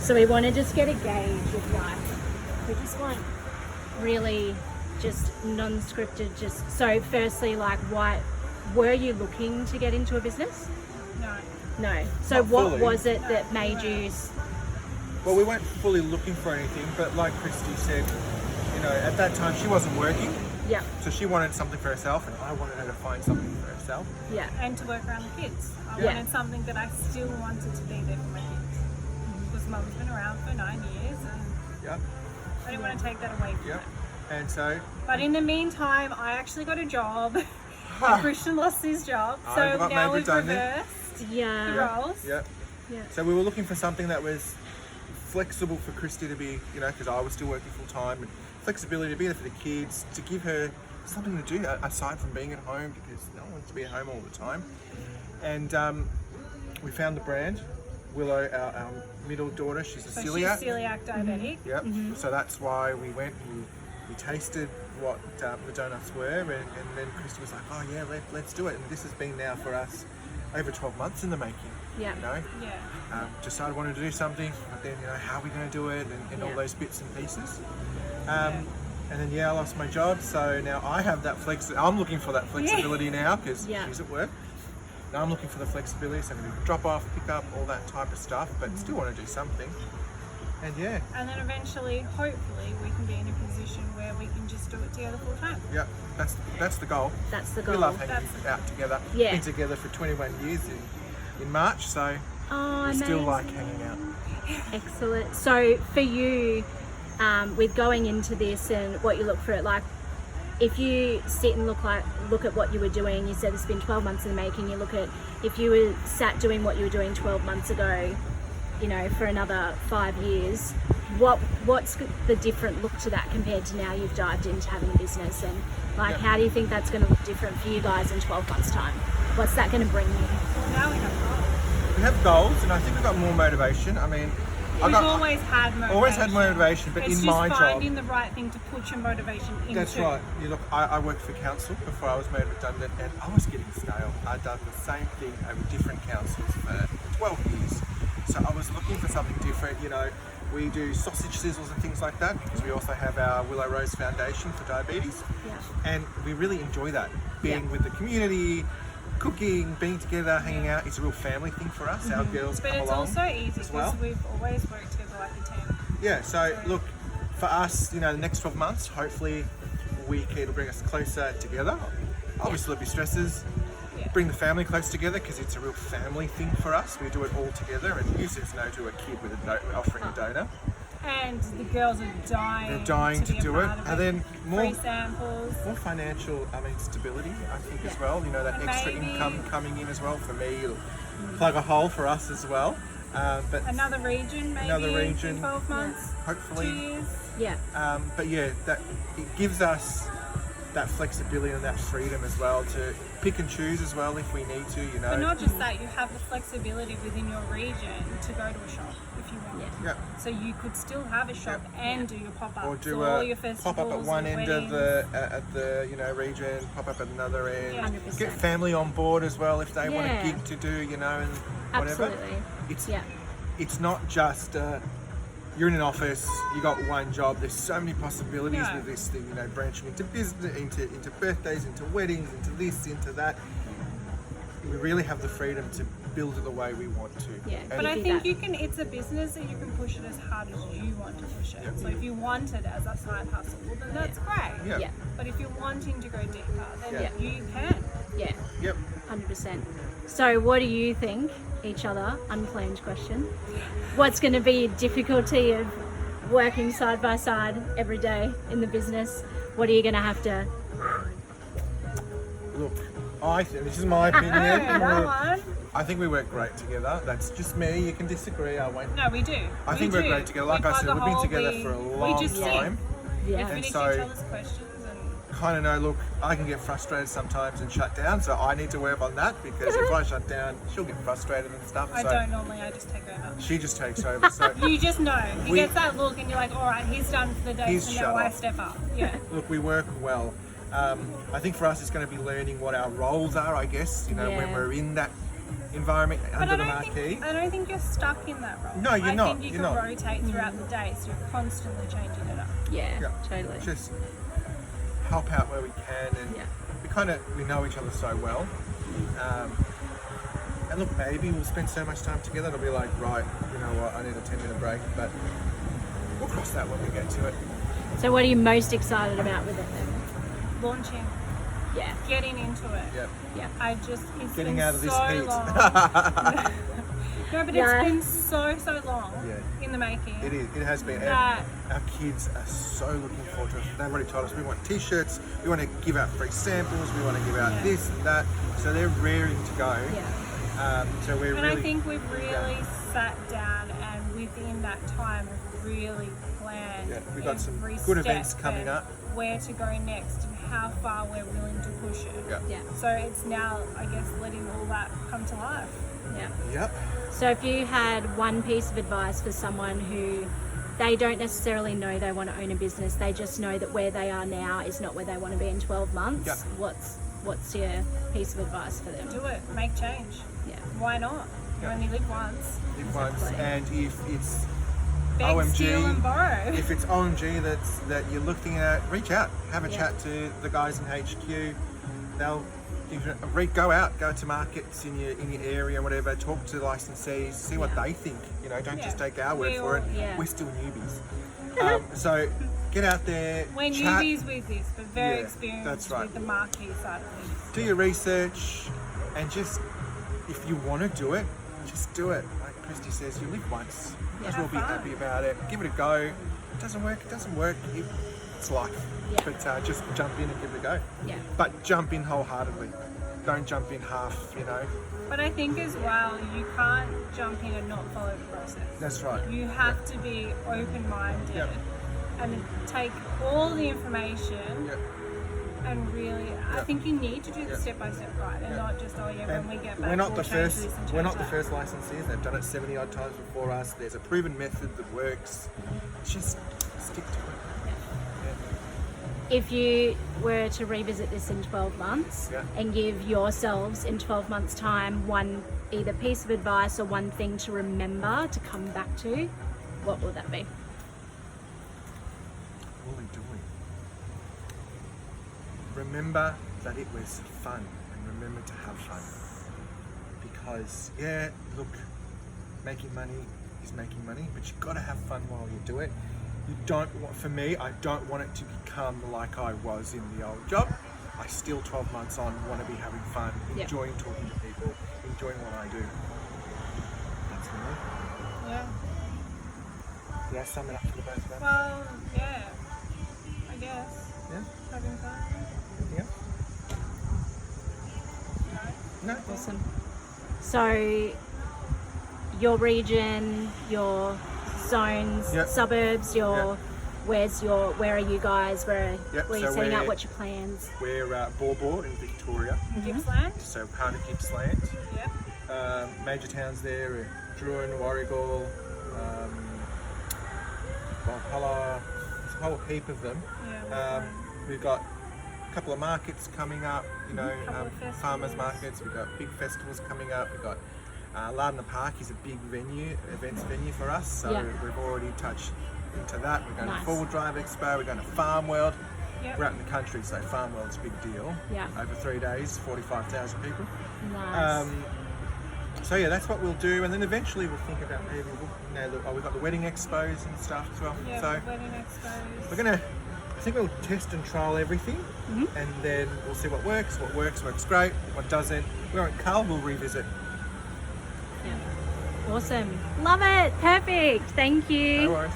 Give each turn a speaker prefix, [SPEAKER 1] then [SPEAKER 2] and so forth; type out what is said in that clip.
[SPEAKER 1] So we want to just get a gauge of like, we just want really just non-scripted, just, so firstly, like, why were you looking to get into a business? No. So
[SPEAKER 2] Not
[SPEAKER 1] what
[SPEAKER 2] fully.
[SPEAKER 1] was it that made you?
[SPEAKER 2] Well, we weren't fully looking for anything, but like Christy said, you know, at that time she wasn't working,
[SPEAKER 1] Yeah,
[SPEAKER 2] so she wanted something for herself, and I wanted her to find something for herself.
[SPEAKER 1] yeah,
[SPEAKER 3] And to work around the kids. I
[SPEAKER 1] Yeah.
[SPEAKER 3] wanted something that I still wanted to be there for my kids. Because Mum's been around for 9 years and
[SPEAKER 2] Yeah,
[SPEAKER 3] I didn't want to take that away from
[SPEAKER 2] yeah.
[SPEAKER 3] her.
[SPEAKER 2] And so,
[SPEAKER 3] But in the meantime, I actually got a job. And Christian lost his job.
[SPEAKER 2] I
[SPEAKER 3] So
[SPEAKER 2] got
[SPEAKER 3] now
[SPEAKER 2] made
[SPEAKER 3] we've
[SPEAKER 2] redundant.
[SPEAKER 3] reversed the
[SPEAKER 1] yeah,
[SPEAKER 3] roles.
[SPEAKER 2] yeah.
[SPEAKER 1] yeah,
[SPEAKER 2] So we were looking for something that was flexible for Christy to be, you know, because I was still working full time, and flexibility to be there for the kids, to give her something to do aside from being at home, because no one wants to be at home all the time. And we found the brand. Willow, our middle daughter, she's a
[SPEAKER 3] So
[SPEAKER 2] celiac.
[SPEAKER 3] she's celiac diabetic.
[SPEAKER 2] Yep. So that's why we went. We tasted what the donuts were, and then Christy was like, "Oh yeah, let's do it." And this has been now for us over 12 months in the making.
[SPEAKER 1] yeah,
[SPEAKER 2] You know,
[SPEAKER 3] Yeah.
[SPEAKER 2] decided wanted to do something, but then you know how are we going to do it, and all
[SPEAKER 1] Yeah.
[SPEAKER 2] those bits and pieces. And then I lost my job, so now I have that I'm looking for that flexibility now because
[SPEAKER 1] Yeah.
[SPEAKER 2] she's at work. Now I'm looking for the flexibility, so I'm going to drop off, pick up, all that type of stuff, but still want to do something. And yeah,
[SPEAKER 3] And then eventually, hopefully, we can be in a position where we can just do it together full time.
[SPEAKER 2] yeah, that's the goal.
[SPEAKER 1] that's the
[SPEAKER 2] We
[SPEAKER 1] goal.
[SPEAKER 2] love hanging
[SPEAKER 3] That's-
[SPEAKER 2] out together.
[SPEAKER 1] Yeah.
[SPEAKER 2] Been together for 21 years in March, so
[SPEAKER 1] Oh,
[SPEAKER 2] we still
[SPEAKER 1] amazing.
[SPEAKER 2] like hanging out.
[SPEAKER 1] Excellent. So for you, with going into this and what you look for, it like, if you sit and look at what you were doing, you said it's been 12 months in the making. You look at if you were sat doing what you were doing 12 months ago, you know, for another 5 years, what's the different look to that compared to now you've dived into having a business, and like,
[SPEAKER 2] Yeah.
[SPEAKER 1] how do you think that's going to look different for you guys in 12 months' time? What's that going to bring you?
[SPEAKER 3] Well, now we have goals.
[SPEAKER 2] We have goals, and I think we've got more motivation. I mean,
[SPEAKER 3] We've always had motivation.
[SPEAKER 2] always had motivation, but
[SPEAKER 3] it's
[SPEAKER 2] in
[SPEAKER 3] just
[SPEAKER 2] my job,
[SPEAKER 3] finding the right thing to put your motivation into.
[SPEAKER 2] that's right. You look, I worked for council before I was made redundant, and I was getting stale. I'd done the same thing over different councils for 12 years, so I was looking for something different. You know, we do sausage sizzles and things like that because we also have our Willow Rose Foundation for diabetes,
[SPEAKER 1] Yeah.
[SPEAKER 2] and we really enjoy that, being
[SPEAKER 1] Yeah.
[SPEAKER 2] with the community, cooking, being together, hanging out. It's a real family thing for us. Our girls
[SPEAKER 3] But
[SPEAKER 2] come
[SPEAKER 3] it's
[SPEAKER 2] along
[SPEAKER 3] also easy
[SPEAKER 2] as
[SPEAKER 3] because
[SPEAKER 2] well.
[SPEAKER 3] we've always worked together like a team.
[SPEAKER 2] Yeah, so look, for us, you know, the next 12 months, hopefully it'll bring us closer together. Obviously there'll be stresses,
[SPEAKER 3] Yeah.
[SPEAKER 2] bring the family close together because it's a real family thing for us. We do it all together, and who says no to a kid with offering a donor?
[SPEAKER 3] And the girls are dying.
[SPEAKER 2] They're dying to
[SPEAKER 3] be a
[SPEAKER 2] do it.
[SPEAKER 3] part of
[SPEAKER 2] And then
[SPEAKER 3] Free samples.
[SPEAKER 2] more financial, stability, I think, as well. You know, that
[SPEAKER 3] And
[SPEAKER 2] extra
[SPEAKER 3] maybe-
[SPEAKER 2] income coming in as well for me. It'll plug a hole for us as well. But
[SPEAKER 3] Another region, maybe.
[SPEAKER 2] Another region.
[SPEAKER 3] In 12 months. 2
[SPEAKER 2] hopefully,
[SPEAKER 3] years.
[SPEAKER 1] Yeah.
[SPEAKER 2] but yeah, that it gives us that flexibility and that freedom as well to pick and choose as well if we need to. You know.
[SPEAKER 3] But not just that, you have the flexibility within your region to go to a shop if you want.
[SPEAKER 2] Yeah.
[SPEAKER 3] So you could still have a shop and do your pop-ups
[SPEAKER 2] Or do
[SPEAKER 3] all
[SPEAKER 2] a
[SPEAKER 3] your festivals,
[SPEAKER 2] pop up at one
[SPEAKER 3] your
[SPEAKER 2] end of
[SPEAKER 3] weddings.
[SPEAKER 2] the you know region, pop up at another end.
[SPEAKER 3] Yeah.
[SPEAKER 1] 100%.
[SPEAKER 2] Get family on board as well if they want a
[SPEAKER 1] Yeah.
[SPEAKER 2] gig to do, you know, and whatever.
[SPEAKER 1] Absolutely.
[SPEAKER 2] It's
[SPEAKER 1] Yeah.
[SPEAKER 2] it's not just you're in an office, you got one job. There's so many possibilities
[SPEAKER 3] No.
[SPEAKER 2] with this thing, you know, branching into business, into birthdays, into weddings, into this, into that. We really have the freedom to build it the way we want to.
[SPEAKER 1] Yeah.
[SPEAKER 2] And
[SPEAKER 3] But I
[SPEAKER 1] do
[SPEAKER 3] think
[SPEAKER 1] that.
[SPEAKER 3] you can. It's a business that you can push it as hard as you want to push it.
[SPEAKER 2] Yeah.
[SPEAKER 3] So if you want it as a side hustle, well, then that's great.
[SPEAKER 2] Yeah.
[SPEAKER 1] Yeah.
[SPEAKER 3] But if you're wanting to go deeper, then
[SPEAKER 2] Yeah.
[SPEAKER 3] you can.
[SPEAKER 1] Yeah.
[SPEAKER 2] Yep.
[SPEAKER 1] 100%. So what do you think, each other, unplanned question, what's going to be difficulty of working side by side every day in the business? What are you going to have to...
[SPEAKER 2] Look, I think this is my opinion.
[SPEAKER 3] That one.
[SPEAKER 2] I think we work great together. That's just me. You can disagree. I won't.
[SPEAKER 3] No, we do.
[SPEAKER 2] I think we're great together. Like I said, we've been together for a long
[SPEAKER 3] just
[SPEAKER 2] time.
[SPEAKER 3] We
[SPEAKER 1] Yeah.
[SPEAKER 3] finish
[SPEAKER 2] so-
[SPEAKER 3] each other's questions and
[SPEAKER 2] Kind of know, look, I can get frustrated sometimes and shut down, so I need to work on that because if I shut down, she'll get frustrated and stuff.
[SPEAKER 3] I
[SPEAKER 2] So
[SPEAKER 3] don't normally. I just take over.
[SPEAKER 2] she just takes over. So
[SPEAKER 3] You just know. He
[SPEAKER 2] We-
[SPEAKER 3] gets that look, and you're like, all right, he's done for the day,
[SPEAKER 2] He's
[SPEAKER 3] so
[SPEAKER 2] shut
[SPEAKER 3] now I
[SPEAKER 2] up.
[SPEAKER 3] step up. Yeah.
[SPEAKER 2] look, we work well. I think for us, it's going to be learning what our roles are. I guess you know when
[SPEAKER 1] Yeah.
[SPEAKER 2] we're in environment
[SPEAKER 3] But
[SPEAKER 2] under
[SPEAKER 3] I
[SPEAKER 2] the
[SPEAKER 3] don't
[SPEAKER 2] marquee.
[SPEAKER 3] think I don't think you're stuck in that role.
[SPEAKER 2] No, you're not,
[SPEAKER 3] I think you
[SPEAKER 2] you're
[SPEAKER 3] can
[SPEAKER 2] not.
[SPEAKER 3] rotate throughout the day, so you're constantly changing it up.
[SPEAKER 1] Yeah,
[SPEAKER 2] Yeah.
[SPEAKER 1] totally.
[SPEAKER 2] Just help out where we can, and
[SPEAKER 1] Yeah.
[SPEAKER 2] we know each other so well. And look, maybe we'll spend so much time together, it'll be like, right, you know what, I need a 10-minute break, but we'll cross that when we get to it.
[SPEAKER 1] So what are you most excited about with it then?
[SPEAKER 3] Launching,
[SPEAKER 1] Yeah.
[SPEAKER 3] getting into it.
[SPEAKER 2] Yeah.
[SPEAKER 1] Yeah.
[SPEAKER 3] It's
[SPEAKER 2] Getting
[SPEAKER 3] been
[SPEAKER 2] out of this
[SPEAKER 3] so
[SPEAKER 2] heat.
[SPEAKER 3] long. No, but
[SPEAKER 1] Yeah.
[SPEAKER 3] it's been so long
[SPEAKER 2] Yeah.
[SPEAKER 3] in the making.
[SPEAKER 2] It has been. And
[SPEAKER 3] That
[SPEAKER 2] our kids are so looking forward to it. They've already told us we want t-shirts, we want to give out free samples, we want to give out
[SPEAKER 3] Yeah.
[SPEAKER 2] this and that. So they're raring to go.
[SPEAKER 1] Yeah.
[SPEAKER 2] So we're
[SPEAKER 3] and
[SPEAKER 2] really.
[SPEAKER 3] I think we've really sat down and within that time have really planned.
[SPEAKER 2] Yeah, we've got some
[SPEAKER 3] every
[SPEAKER 2] good
[SPEAKER 3] step
[SPEAKER 2] events coming
[SPEAKER 3] and
[SPEAKER 2] up.
[SPEAKER 3] Where to go next and how far we're willing to push it.
[SPEAKER 2] Yeah.
[SPEAKER 1] Yeah.
[SPEAKER 3] So it's now, I guess, letting all that come to life.
[SPEAKER 1] Yeah.
[SPEAKER 2] Yep.
[SPEAKER 1] So if you had one piece of advice for someone who they don't necessarily know they want to own a business, they just know that where they are now is not where they want to be in 12 months,
[SPEAKER 2] Yeah.
[SPEAKER 1] what's your piece of advice for them?
[SPEAKER 3] Do it, make change.
[SPEAKER 1] Yeah.
[SPEAKER 3] Why not? You
[SPEAKER 2] Yeah.
[SPEAKER 3] only live once.
[SPEAKER 2] Live once,
[SPEAKER 1] Exactly.
[SPEAKER 2] and if it's
[SPEAKER 3] Beg,
[SPEAKER 2] OMG,
[SPEAKER 3] steal and borrow.
[SPEAKER 2] if it's OMG that you're looking at, reach out, have a
[SPEAKER 1] Yeah.
[SPEAKER 2] chat to the guys in HQ. They'll give you go to markets in your area, whatever. Talk to licensees, see what
[SPEAKER 1] Yeah.
[SPEAKER 2] they think. You know, don't
[SPEAKER 3] Yeah.
[SPEAKER 2] just take our word for it.
[SPEAKER 1] Yeah.
[SPEAKER 2] We're still newbies, so get out there.
[SPEAKER 3] We're
[SPEAKER 2] chat,
[SPEAKER 3] newbies with this, but very
[SPEAKER 2] Yeah,
[SPEAKER 3] experienced
[SPEAKER 2] that's right.
[SPEAKER 3] with the marquee side of things.
[SPEAKER 2] do your research, and just if you want to do it, just do it. Like Christy says, you live once. Might as well
[SPEAKER 3] Have
[SPEAKER 2] be
[SPEAKER 3] fun.
[SPEAKER 2] happy about it. Give it a go. It doesn't work. It doesn't work. It's life.
[SPEAKER 1] Yeah.
[SPEAKER 2] But just jump in and give it a go.
[SPEAKER 1] Yeah.
[SPEAKER 2] But jump in wholeheartedly. Don't jump in half. You know.
[SPEAKER 3] But I think as well, you can't jump in and not follow the process.
[SPEAKER 2] That's right.
[SPEAKER 3] You have to be open-minded
[SPEAKER 2] Yep.
[SPEAKER 3] and take all the information
[SPEAKER 2] Yep.
[SPEAKER 3] and really, I
[SPEAKER 2] Yep.
[SPEAKER 3] think you need to do the
[SPEAKER 2] Yep.
[SPEAKER 3] step-by-step guide and
[SPEAKER 2] Yep.
[SPEAKER 3] not just, oh yeah,
[SPEAKER 2] And
[SPEAKER 3] when we get back,
[SPEAKER 2] we're not
[SPEAKER 3] we'll
[SPEAKER 2] the
[SPEAKER 3] change
[SPEAKER 2] first.
[SPEAKER 3] this and
[SPEAKER 2] We're
[SPEAKER 3] change
[SPEAKER 2] not the
[SPEAKER 3] that.
[SPEAKER 2] first licensees. They've done it 70 odd times before us. There's a proven method that works. Just stick to it.
[SPEAKER 1] If you were to revisit this in 12 months
[SPEAKER 2] Yeah.
[SPEAKER 1] and give yourselves in 12 months time one either piece of advice or one thing to remember to come back to, what will that be?
[SPEAKER 2] Holy dooly. Remember that it was fun, and remember to have fun. Because, yeah, look, making money is making money, but you've got to have fun while you do it. You don't want, for me, I don't want it to become like I was in the old job. I still, 12 months on, want to be having fun,
[SPEAKER 1] Yeah.
[SPEAKER 2] enjoying talking to people, enjoying what I do. That's me.
[SPEAKER 3] Yeah.
[SPEAKER 2] Did I sum it up for the both of them?
[SPEAKER 3] Well, yeah. I guess.
[SPEAKER 2] Yeah?
[SPEAKER 3] Having fun.
[SPEAKER 2] Anything else? No?
[SPEAKER 1] Awesome. So, your region, your zones,
[SPEAKER 2] Yep.
[SPEAKER 1] suburbs,
[SPEAKER 2] Yep.
[SPEAKER 1] where are you guys? Where
[SPEAKER 2] Yep,
[SPEAKER 1] are you
[SPEAKER 2] so
[SPEAKER 1] setting up?
[SPEAKER 2] we're-
[SPEAKER 1] What's your plans?
[SPEAKER 2] We're Baw Baw in Victoria,
[SPEAKER 3] Gippsland?
[SPEAKER 2] so part of Gippsland.
[SPEAKER 3] Yep.
[SPEAKER 2] Major towns there are Druin, Warragul, Valhalla, there's a whole heap of them.
[SPEAKER 3] Yeah.
[SPEAKER 2] We've got a couple of markets coming up, you know,
[SPEAKER 3] Couple of festivals.
[SPEAKER 2] farmers markets. We've got big festivals coming up. We've got Lardner Park is a big events venue for us, so
[SPEAKER 1] Yeah.
[SPEAKER 2] we've already touched into that. We're going
[SPEAKER 1] Nice.
[SPEAKER 2] to Full Drive Expo. We're going to Farm World.
[SPEAKER 3] Yep.
[SPEAKER 2] We're out in the country, so Farm World's a big deal.
[SPEAKER 1] Yeah.
[SPEAKER 2] Over 3 days, 45,000 people.
[SPEAKER 1] Nice.
[SPEAKER 2] So yeah, that's what we'll do, and then eventually we'll think about maybe we've got the wedding expos and stuff as well.
[SPEAKER 3] Yeah,
[SPEAKER 2] So
[SPEAKER 3] wedding expos.
[SPEAKER 2] we're gonna, I think we'll test and trial everything, and then we'll see what works. What works great. What doesn't, we're at Carl. We'll revisit.
[SPEAKER 1] Yeah. Awesome. Love it. Perfect. Thank you.
[SPEAKER 2] No worries.